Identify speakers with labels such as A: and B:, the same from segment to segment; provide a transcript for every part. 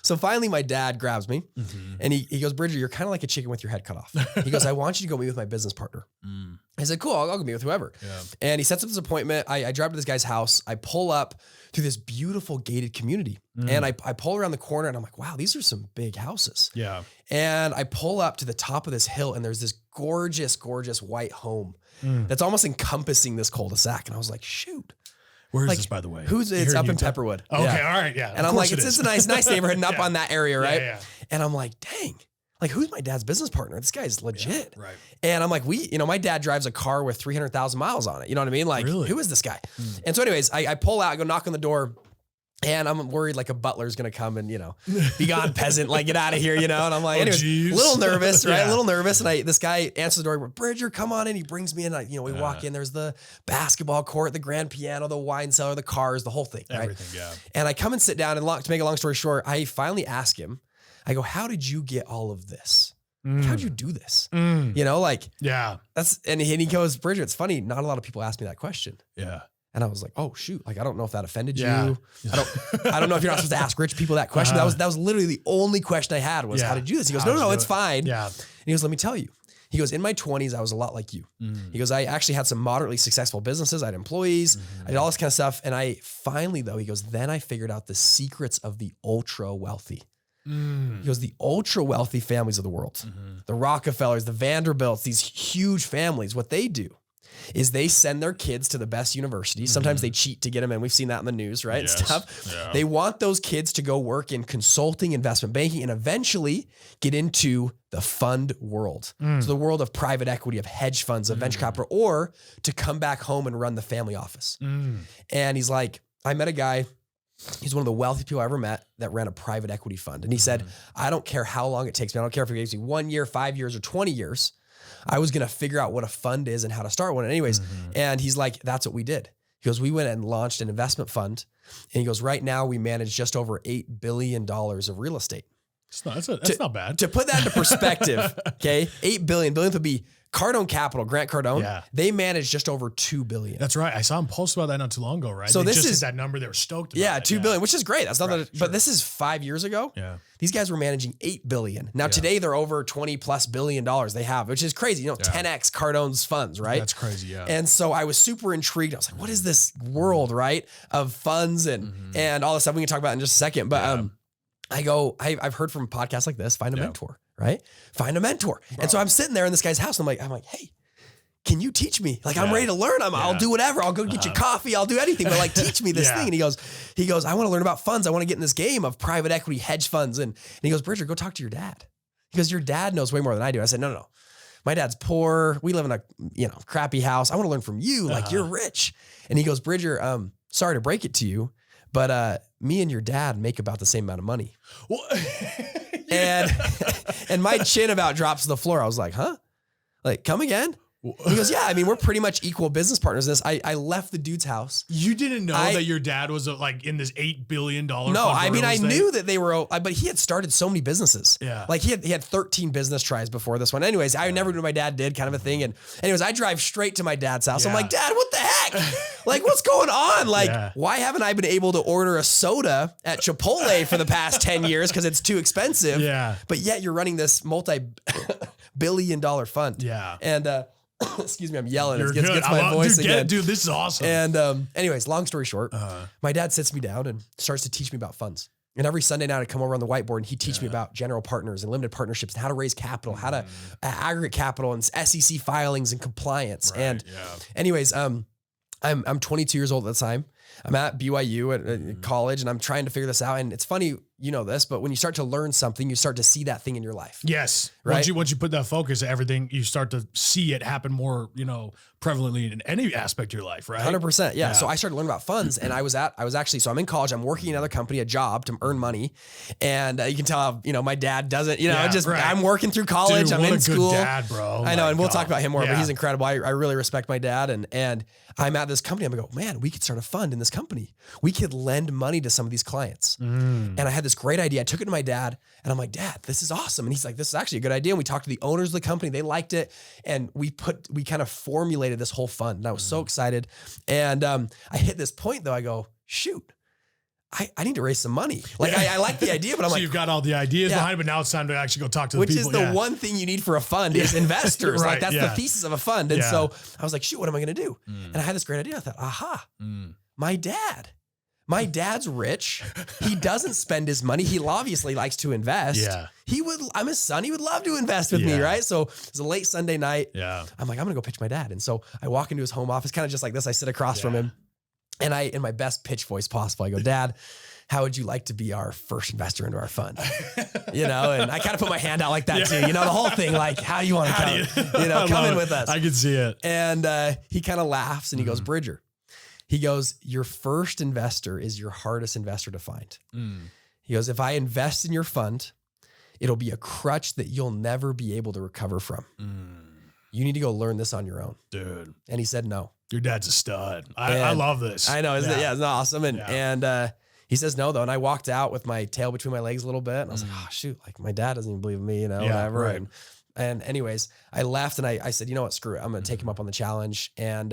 A: So finally my dad grabs me and he goes, Bridger, you're kind of like a chicken with your head cut off. He goes, I want you to go meet with my business partner. I said, cool, I'll go meet with whoever. Yeah. And he sets up this appointment. I drive to this guy's house. I pull up through this beautiful gated community and I pull around the corner and I'm like, wow, these are some big houses.
B: Yeah.
A: And I pull up to the top of this hill and there's this gorgeous, gorgeous white home that's almost encompassing this cul-de-sac. And I was like, shoot.
B: Where is this, by the way?
A: It's up in Pepperwood.
B: Oh, okay, all right, yeah.
A: And I'm like, it's a nice neighborhood and up on that area, right?
B: Yeah.
A: And I'm like, dang, like who's my dad's business partner? This guy's legit.
B: Yeah, right.
A: And I'm like, my dad drives a car with 300,000 miles on it. You know what I mean? Like, who is this guy? And so anyways, I pull out, I go knock on the door. And I'm worried like a butler's going to come and, be gone peasant, like get out of here, And I'm like, anyways, a little nervous, right? A little nervous. And this guy answers the door, Bridger, come on in. He brings me in. We walk in, there's the basketball court, the grand piano, the wine cellar, the cars, the whole thing. Right?
B: Everything, yeah.
A: And I come and sit down and to make a long story short, I finally ask him, I go, how did you get all of this? How'd you do this?
B: Yeah.
A: And he goes, Bridger, it's funny. Not a lot of people ask me that question.
B: Yeah.
A: And I was like, oh shoot. Like, I don't know if that offended you. I don't know if you're not supposed to ask rich people that question. That was literally the only question I had was how did you do this? He goes, no, it's fine.
B: Yeah.
A: And he goes, let me tell you. He goes, in my 20s, I was a lot like you. He goes, I actually had some moderately successful businesses. I had employees. I did all this kind of stuff. And I finally though, he goes, then I figured out the secrets of the ultra wealthy. He goes, the ultra wealthy families of the world, the Rockefellers, the Vanderbilts, these huge families, what they do is they send their kids to the best universities. Sometimes they cheat to get them in. We've seen that in the news, right?
B: Yes.
A: And stuff.
B: Yeah.
A: They want those kids to go work in consulting, investment banking, and eventually get into the fund world. So the world of private equity, of hedge funds, of venture capital, or to come back home and run the family office. And he's like, I met a guy, he's one of the wealthiest people I ever met that ran a private equity fund. And he said, I don't care how long it takes me. I don't care if it takes me 1 year, 5 years, or 20 years. I was going to figure out what a fund is and how to start one. Anyways, and he's like, that's what we did. He goes, we went and launched an investment fund. And he goes, right now we manage just over $8 billion of real estate.
B: That's not bad.
A: To put that into perspective, okay, $8 billion would be Cardone Capital, Grant Cardone. Yeah. They manage just over $2 billion.
B: That's right. I saw him post about that not too long ago, right?
A: So
B: they
A: this is
B: that number. They were stoked about.
A: Yeah, $2 billion, which is great. That's not right, but this is 5 years ago. Yeah. These guys were managing $8 billion. Now today they're over $20+ billion they have, which is crazy. 10x Cardone's funds, right?
B: That's crazy. Yeah.
A: And so I was super intrigued. I was like, what is this world, right? Of funds and all this stuff we can talk about in just a second. But I've heard from podcasts like this, find a mentor, right? Find a mentor. Bro. And so I'm sitting there in this guy's house and I'm like, hey, can you teach me? Like, I'm ready to learn. I'll do whatever. I'll go get you coffee. I'll do anything, but like, teach me this thing. And he goes, I want to learn about funds. I want to get in this game of private equity, hedge funds. And he goes, Bridger, go talk to your dad. He goes, your dad knows way more than I do. I said, no. My dad's poor. We live in a, crappy house. I want to learn from you. Like, you're rich. And he goes, Bridger, sorry to break it to you, but me and your dad make about the same amount of money. And my chin about drops to the floor. I was like, huh? Like, come again? He goes, yeah, I mean, we're pretty much equal business partners in this. I left the dude's house.
B: You didn't know that your dad was like in this $8 billion fund.
A: No, I mean, I knew that they were, but he had started so many businesses. Yeah. Like he had 13 business tries before this one. Anyways, I never knew what my dad did, kind of a thing. And anyways, I drive straight to my dad's house. I'm like, Dad, what the heck? Like, what's going on? Like, why haven't I been able to order a soda at Chipotle for the past 10 years? Because it's too expensive. Yeah. But yet you're running this multi-billion-dollar fund. Yeah. And, excuse me, I'm yelling. It gets my voice again.
B: Dude, this is awesome.
A: And anyways, long story short, my dad sits me down and starts to teach me about funds. And every Sunday night I'd come over on the whiteboard and he'd teach me about general partners and limited partnerships and how to raise capital, how to aggregate capital and SEC filings and compliance. Right, and anyways, I'm 22 years old at the time. I'm at BYU at college and I'm trying to figure this out. And it's funny, you know this, but when you start to learn something, you start to see that thing in your life.
B: Yes.
A: Right.
B: Once you put that focus to everything, you start to see it happen more, prevalently in any aspect of your life, right?
A: 100%. Yeah. So I started learning about funds and so I'm in college, I'm working in another company, a job to earn money. And you can tell how, my dad doesn't, I'm working through college.
B: Dude,
A: I'm in school.
B: Good dad, bro.
A: I know. And we'll talk about him more, but he's incredible. I really respect my dad. And I'm at this company. I'm going to go, man, we could start a fund in this company. We could lend money to some of these clients. And I had this great idea. I took it to my dad and I'm like, Dad, this is awesome. And he's like, this is actually a good idea. And we talked to the owners of the company. They liked it. And we kind of formulated this whole fund. And I was so excited. And I hit this point though. I go, shoot, I need to raise some money. Like I like the idea, but I'm
B: so
A: like,
B: you've got all the ideas behind it, but now it's time to actually go talk to the
A: which
B: people.
A: is the one thing you need for a fund is investors.
B: Right,
A: like that's the thesis of a fund. And so I was like, shoot, what am I going to do? And I had this great idea. I thought, aha, my dad's rich. He doesn't spend his money. He obviously likes to invest.
B: Yeah.
A: I'm his son. He would love to invest with me. Right. So it was a late Sunday night.
B: Yeah.
A: I'm like, I'm going to go pitch my dad. And so I walk into his home office, kind of just like this. I sit across from him and in my best pitch voice possible, I go, Dad, how would you like to be our first investor into our fund? And I kind of put my hand out like that too. The whole thing, like, how do you want to come, come in with us?
B: I can see it.
A: And he kind of laughs and he goes, Bridger, he goes, your first investor is your hardest investor to find. He goes, if I invest in your fund, it'll be a crutch that you'll never be able to recover from. You need to go learn this on your own.
B: Dude.
A: And he said, no.
B: Your dad's a stud. I love this.
A: I know. Isn't it? Yeah, it's awesome. And he says no, though. And I walked out with my tail between my legs a little bit. And I was like, oh, shoot. Like, my dad doesn't even believe in me, whatever.
B: Right.
A: And anyways, I left and I said, you know what, screw it. I'm going to take him up on the challenge. And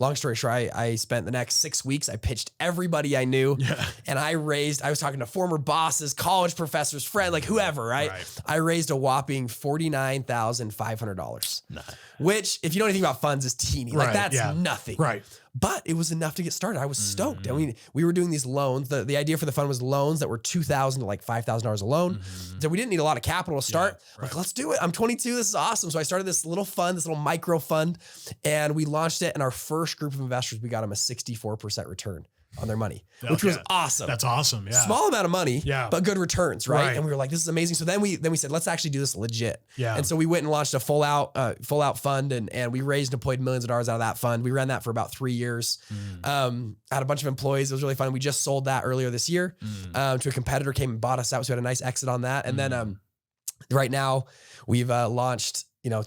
A: long story short, I spent the next 6 weeks. I pitched everybody I knew. And I was talking to former bosses, college professors, friends, like whoever, right? I raised a whopping $49,500. Nice. Which, if you know anything about funds, is teeny. Like that's nothing. Right. But it was enough to get started. I was stoked. I mean, we were doing these loans. The idea for the fund was loans that were $2,000 to like $5,000 a loan. So we didn't need a lot of capital to start. Like, let's do it. I'm 22. This is awesome. So I started this little fund, this little micro fund, and we launched it. And our first group of investors, we got them a 64% return on their money, which was awesome.
B: That's awesome. Yeah.
A: Small amount of money, but good returns, right? And we were like, this is amazing. So then we said, let's actually do this legit. Yeah. And so we went and launched a full out fund and we raised and deployed millions of dollars out of that fund. We ran that for about 3 years. Had a bunch of employees. It was really fun. We just sold that earlier this year to a competitor, came and bought us out. So we had a nice exit on that. And then right now we've launched,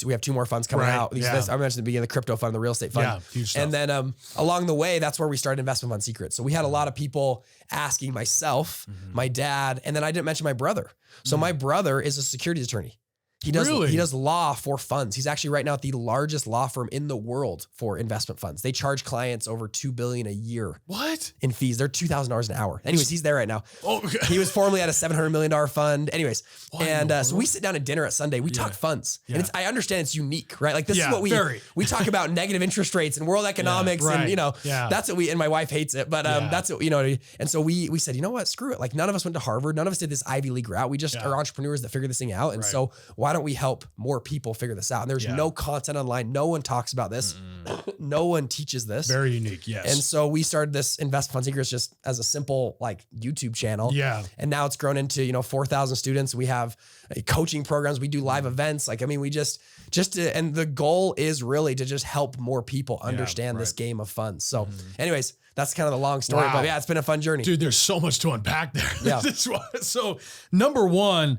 A: we have 2 more funds coming out. I mentioned at the beginning, the crypto fund, the real estate fund. Yeah, huge stuff. And then along the way, that's where we started Investment Fund Secrets. So we had a lot of people asking myself, my dad, and then I didn't mention my brother. So my brother is a securities attorney. He does law for funds. He's actually right now at the largest law firm in the world for investment funds. They charge clients over $2 billion a year. What? In fees. They're $2,000 an hour. Anyways, he's there right now. Oh, okay. He was formerly at a $700 million fund. Anyways, so we sit down at dinner at Sunday. We talk funds, and I understand it's unique, right? Like this is what we talk about: negative interest rates and world economics, and that's what we. And my wife hates it, but that's what And so we said, you know what? Screw it. Like none of us went to Harvard. None of us did this Ivy League route. We just are entrepreneurs that figure this thing out. And so why don't we help more people figure this out? And there's no content online. No one talks about this. No one teaches this.
B: Very unique. Yes.
A: And so we started this Investment Fund Secrets just as a simple like YouTube channel. Yeah. And now it's grown into, 4,000 students. We have coaching programs. We do live events. Like, I mean, we and the goal is really to just help more people understand this game of funds. So anyways, that's kind of the long story, but it's been a fun journey.
B: Dude, there's so much to unpack there. Yeah. So number one,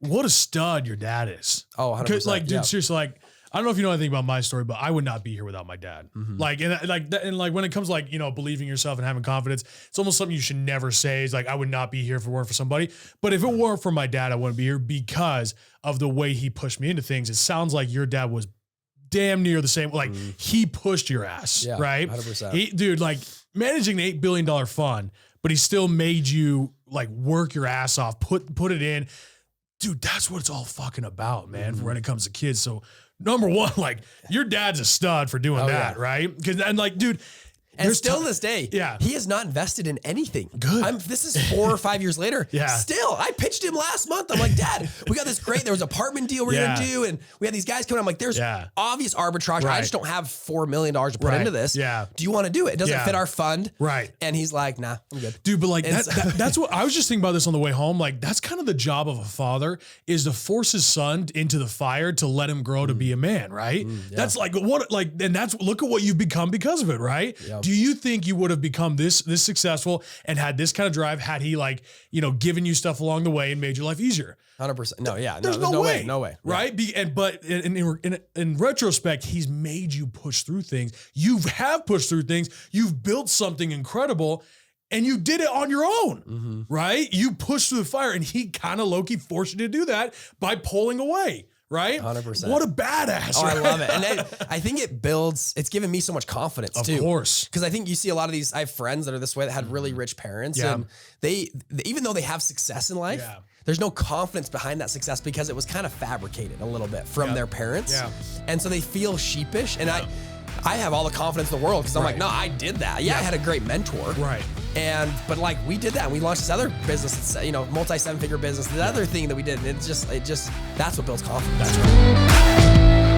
B: what a stud your dad is. Oh, 100%. Like, dude, seriously, like, I don't know if you know anything about my story, but I would not be here without my dad. Like, and when it comes like, believing yourself and having confidence, it's almost something you should never say. It's like, I would not be here if it weren't for somebody. But if it weren't for my dad, I wouldn't be here because of the way he pushed me into things. It sounds like your dad was damn near the same. Like he pushed your ass, right? 100%. Dude, like managing an $8 billion fund, but he still made you like work your ass off, put it in. Dude, that's what it's all fucking about, man, when it comes to kids. So number one, like your dad's a stud for doing that, right? Because and like, dude,
A: and still to this day, he has not invested in anything. Good. This is 4 or 5 years later. Still, I pitched him last month. I'm like, Dad, we got this great. There was an apartment deal we're gonna do, and we had these guys coming. I'm like, there's obvious arbitrage. I just don't have $4 million to put into this. Yeah. Do you want to do it? It doesn't fit our fund. Right. And he's like, nah, I'm good.
B: Dude, but like that's what I was just thinking about this on the way home. Like that's kind of the job of a father is to force his son into the fire to let him grow to be a man, right? That's like and that's look at what you've become because of it, right? Yep. Do you think you would have become this successful and had this kind of drive had he like, given you stuff along the way and made your life easier?
A: 100%. No, yeah.
B: There's no way.
A: No way.
B: Right? But in retrospect, he's made you push through things. You have pushed through things. You've built something incredible and you did it on your own, right? You pushed through the fire and he kind of low-key forced you to do that by pulling away. right?
A: 100%.
B: What a badass.
A: Oh,
B: right?
A: I love it. And I think it's given me so much confidence too.
B: Of course.
A: Because I think you see a lot of these, I have friends that are this way that had really rich parents and they, even though they have success in life, there's no confidence behind that success because it was kind of fabricated a little bit from their parents. Yeah. And so they feel sheepish. And I have all the confidence in the world because I'm like, no, I did that. Yeah, I had a great mentor.
B: Right.
A: But like we did that and we launched this other business, it's, multi-7-figure business, the other thing that we did. And it just, that's what builds confidence.
B: That's right.